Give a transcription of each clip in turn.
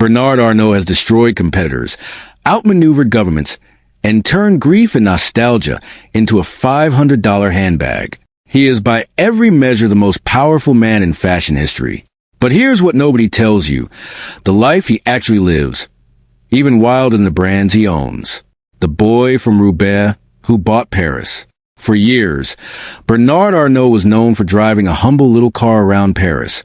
Bernard Arnault has destroyed competitors, outmaneuvered governments, and turned grief and nostalgia into a $500 handbag. He is by every measure the most powerful man in fashion history. But here's what nobody tells you: the life he actually lives, even wilder than the brands he owns. The boy from Roubaix who bought Paris. For years, Bernard Arnault was known for driving a humble little car around Paris,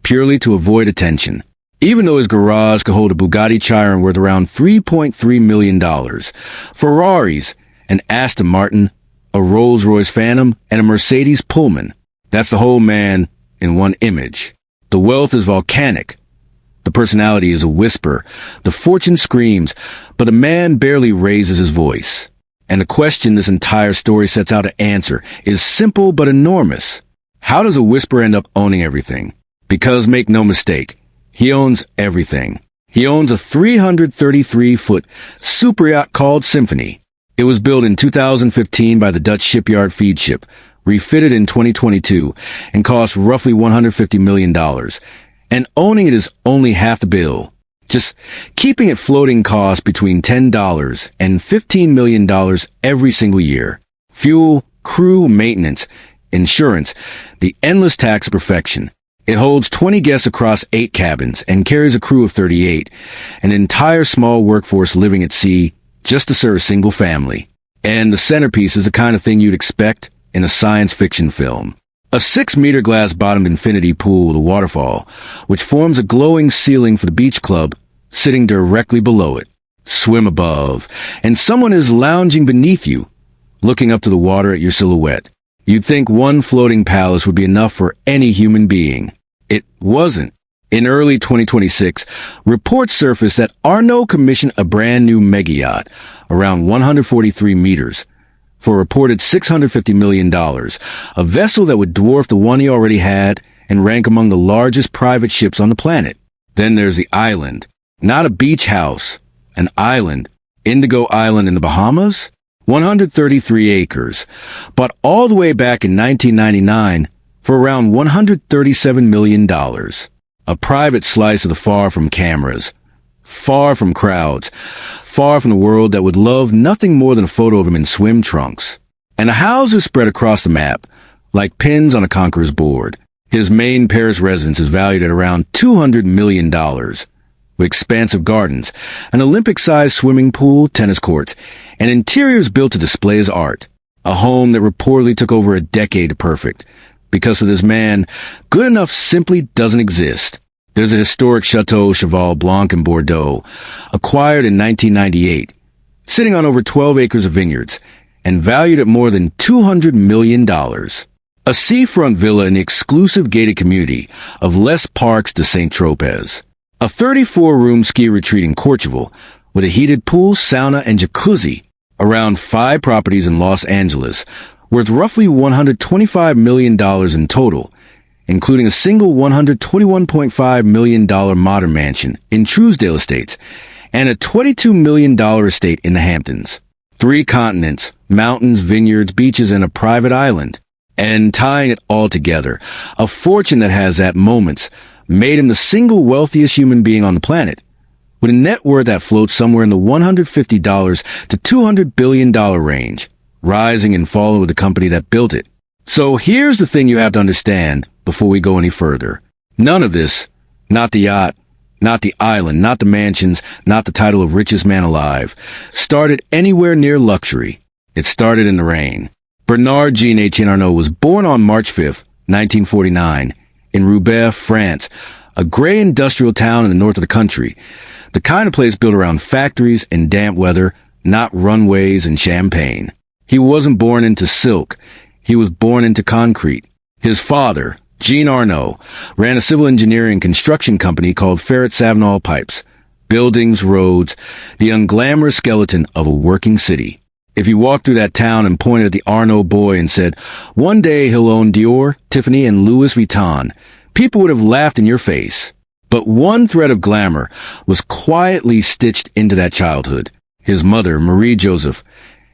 purely to avoid attention. Even though his garage could hold a Bugatti Chiron worth around $3.3 million, Ferraris, an Aston Martin, a Rolls-Royce Phantom, and a Mercedes Pullman. That's the whole man in one image. The wealth is volcanic. The personality is a whisper. The fortune screams, but the man barely raises his voice. And the question this entire story sets out to answer is simple but enormous. How does a whisper end up owning everything? Because make no mistake, he owns everything. He owns a 333-foot super yacht called Symphony. It was built in 2015 by the Dutch shipyard Feed Ship, refitted in 2022, and cost roughly $150 million. And owning it is only half the bill. Just keeping it floating costs between $10 and $15 million every single year. Fuel, crew, maintenance, insurance, the endless tax of perfection. It holds 20 guests across 8 cabins and carries a crew of 38, an entire small workforce living at sea just to serve a single family. And the centerpiece is the kind of thing you'd expect in a science fiction film. A 6-meter glass-bottomed infinity pool, the waterfall, which forms a glowing ceiling for the beach club, sitting directly below it. Swim above, and someone is lounging beneath you, looking up to the water at your silhouette. You'd think one floating palace would be enough for any human being. It wasn't. In early 2026, reports surfaced that Arnault commissioned a brand new mega yacht, around 143 meters, for a reported $650 million, a vessel that would dwarf the one he already had and rank among the largest private ships on the planet. Then there's the island. Not a beach house, an island. Indigo Island in the Bahamas? 133 acres, bought all the way back in 1999 for around $137 million. A private slice of the far from cameras, far from crowds, far from the world that would love nothing more than a photo of him in swim trunks. And the houses spread across the map, like pins on a conqueror's board. His main Paris residence is valued at around $200 million, with expansive gardens, an Olympic-sized swimming pool, tennis courts, and interiors built to display his art. A home that reportedly took over a decade to perfect. Because for this man, good enough simply doesn't exist. There's a historic Chateau Cheval Blanc in Bordeaux, acquired in 1998, sitting on over 12 acres of vineyards, and valued at more than $200 million. A seafront villa in the exclusive gated community of Les Parcs de Saint-Tropez. A 34-room ski retreat in Courchevel, with a heated pool, sauna, and jacuzzi. Around 5 properties in Los Angeles, worth roughly $125 million in total, including a single $121.5 million modern mansion in Truesdale Estates, and a $22 million estate in the Hamptons. 3 continents, mountains, vineyards, beaches, and a private island. And tying it all together, a fortune that has, at moments, made him the single wealthiest human being on the planet, with a net worth that floats somewhere in the $150 to $200 billion range, rising and falling with the company that built it. So here's the thing you have to understand before we go any further. None of this, not the yacht, not the island, not the mansions, not the title of richest man alive, started anywhere near luxury. It started in the rain. Bernard Jean-Etienne Arnault was born on March 5th, 1949, in Roubaix, France, a gray industrial town in the north of the country, the kind of place built around factories and damp weather, not runways and champagne. He wasn't born into silk. He was born into concrete. His father, Jean Arnault, ran a civil engineering and construction company called Ferret-Savenol Pipes. Buildings, roads, the unglamorous skeleton of a working city. If you walked through that town and pointed at the Arnault boy and said, "One day he'll own Dior, Tiffany, and Louis Vuitton," people would have laughed in your face. But one thread of glamour was quietly stitched into that childhood. His mother, Marie Joseph,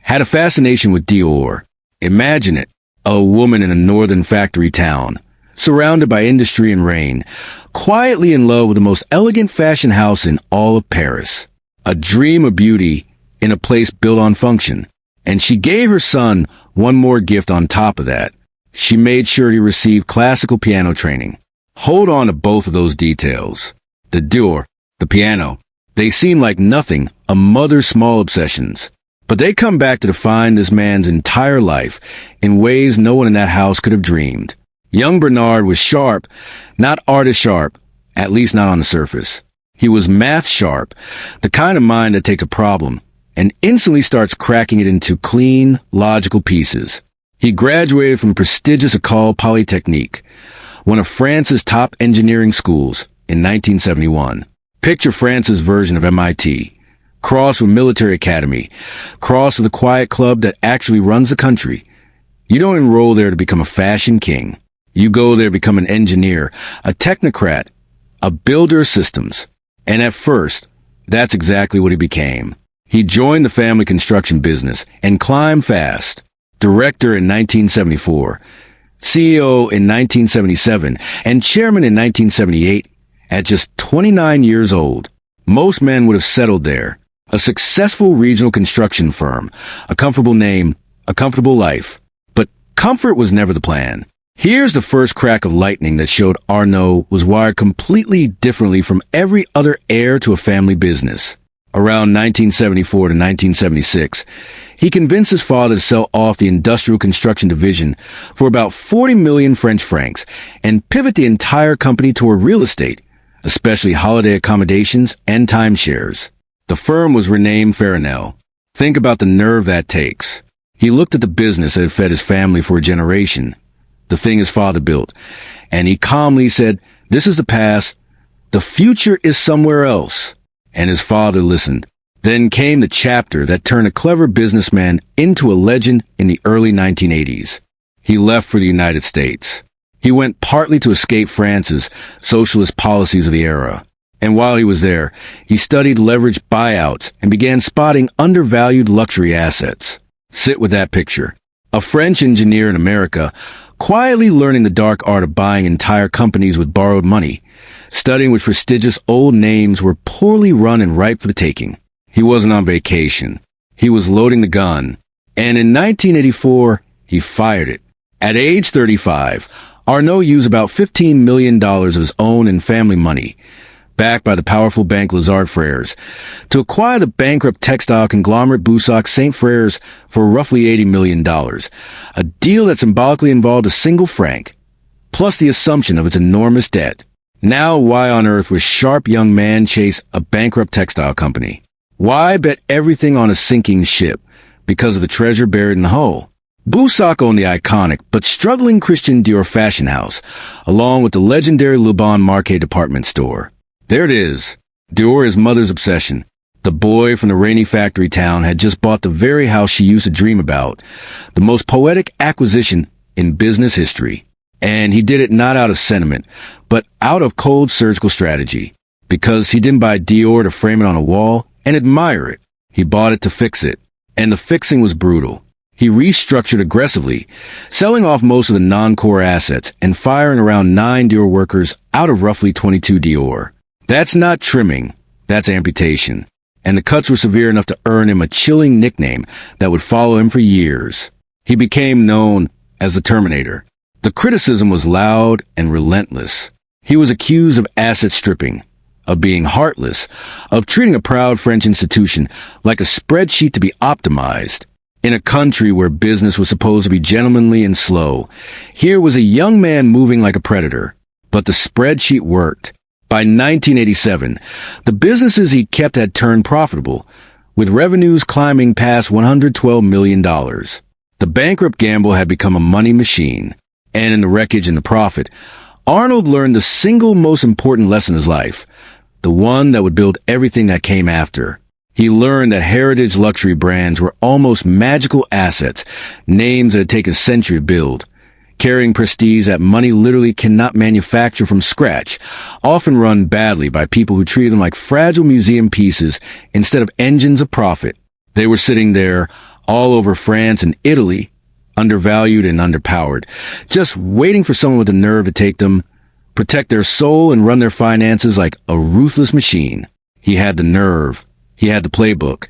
had a fascination with Dior. Imagine it, a woman in a northern factory town, surrounded by industry and rain, quietly in love with the most elegant fashion house in all of Paris. A dream of beauty in a place built on function. And she gave her son one more gift on top of that. She made sure he received classical piano training. Hold on to both of those details. The Dior, the piano, they seem like nothing, a mother's small obsessions. But they come back to define this man's entire life in ways no one in that house could have dreamed. Young Bernard was sharp, not artist sharp, at least not on the surface. He was math sharp, the kind of mind that takes a problem and instantly starts cracking it into clean, logical pieces. He graduated from prestigious École Polytechnique, one of France's top engineering schools, in 1971. Picture France's version of MIT. Cross with military academy. Cross with a quiet club that actually runs the country. You don't enroll there to become a fashion king. You go there to become an engineer, a technocrat, a builder of systems. And at first, that's exactly what he became. He joined the family construction business and climbed fast. Director in 1974, CEO in 1977, and chairman in 1978. At just 29 years old, most men would have settled there. A successful regional construction firm, a comfortable name, a comfortable life. But comfort was never the plan. Here's the first crack of lightning that showed Arnault was wired completely differently from every other heir to a family business. Around 1974 to 1976, he convinced his father to sell off the industrial construction division for about 40 million French francs and pivot the entire company toward real estate, especially holiday accommodations and timeshares. The firm was renamed Farnell. Think about the nerve that takes. He looked at the business that had fed his family for a generation, the thing his father built, and he calmly said, "This is the past. The future is somewhere else." And his father listened. Then came the chapter that turned a clever businessman into a legend in the early 1980s. He left for the United States. He went partly to escape France's socialist policies of the era. And while he was there, he studied leveraged buyouts and began spotting undervalued luxury assets. Sit with that picture. A French engineer in America, quietly learning the dark art of buying entire companies with borrowed money, studying which prestigious old names were poorly run and ripe for the taking. He wasn't on vacation. He was loading the gun. And in 1984, he fired it. At age 35, Arnault used about $15 million of his own and family money, backed by the powerful bank Lazard Frères, to acquire the bankrupt textile conglomerate Boussac St. Frères for roughly $80 million, a deal that symbolically involved a single franc, plus the assumption of its enormous debt. Now, why on earth would sharp young man chase a bankrupt textile company? Why bet everything on a sinking ship? Because of the treasure buried in the hull. Boussac owned the iconic but struggling Christian Dior fashion house, along with the legendary Le Bon Marché department store. There it is. Dior, his mother's obsession. The boy from the rainy factory town had just bought the very house she used to dream about, the most poetic acquisition in business history. And he did it not out of sentiment, but out of cold surgical strategy. Because he didn't buy Dior to frame it on a wall and admire it. He bought it to fix it. And the fixing was brutal. He restructured aggressively, selling off most of the non-core assets and firing around 9 Dior workers out of roughly 22 Dior. That's not trimming, that's amputation. And the cuts were severe enough to earn him a chilling nickname that would follow him for years. He became known as the Terminator. The criticism was loud and relentless. He was accused of asset stripping, of being heartless, of treating a proud French institution like a spreadsheet to be optimized. In a country where business was supposed to be gentlemanly and slow, here was a young man moving like a predator. But the spreadsheet worked. By 1987, the businesses he kept had turned profitable, with revenues climbing past $112 million. The bankrupt gamble had become a money machine. And in the wreckage and the profit, Arnault learned the single most important lesson in his life, the one that would build everything that came after. He learned that heritage luxury brands were almost magical assets, names that had taken a century to build, carrying prestige that money literally cannot manufacture from scratch, often run badly by people who treated them like fragile museum pieces instead of engines of profit. They were sitting there all over France and Italy, undervalued and underpowered, just waiting for someone with the nerve to take them, protect their soul, and run their finances like a ruthless machine. He had the nerve. He had the playbook.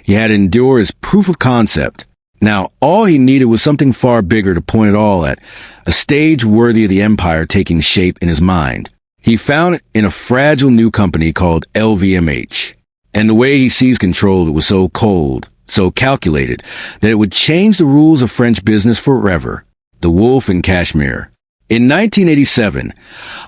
He had to endure as proof of concept. Now, all he needed was something far bigger to point it all at, a stage worthy of the empire taking shape in his mind. He found it in a fragile new company called LVMH. And the way he seized control, it was so cold, so calculated, that it would change the rules of French business forever. The Wolf in Cashmere. In 1987,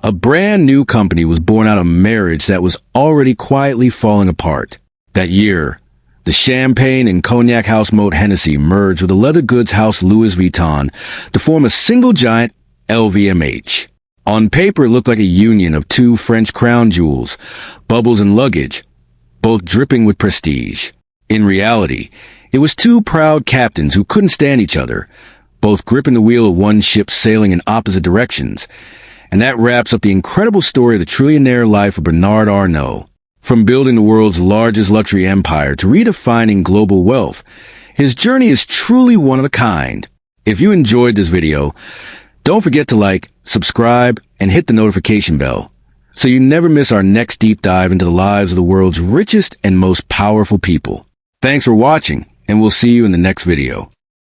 a brand new company was born out of marriage that was already quietly falling apart. That year, the champagne and cognac house Moët Hennessy merged with the leather goods house Louis Vuitton to form a single giant, LVMH. On paper, it looked like a union of two French crown jewels, bubbles and luggage, both dripping with prestige. In reality, it was two proud captains who couldn't stand each other, both gripping the wheel of one ship sailing in opposite directions. And that wraps up the incredible story of the trillionaire life of Bernard Arnault. From building the world's largest luxury empire to redefining global wealth, his journey is truly one of a kind. If you enjoyed this video, don't forget to like, subscribe, and hit the notification bell so you never miss our next deep dive into the lives of the world's richest and most powerful people. Thanks for watching, and we'll see you in the next video.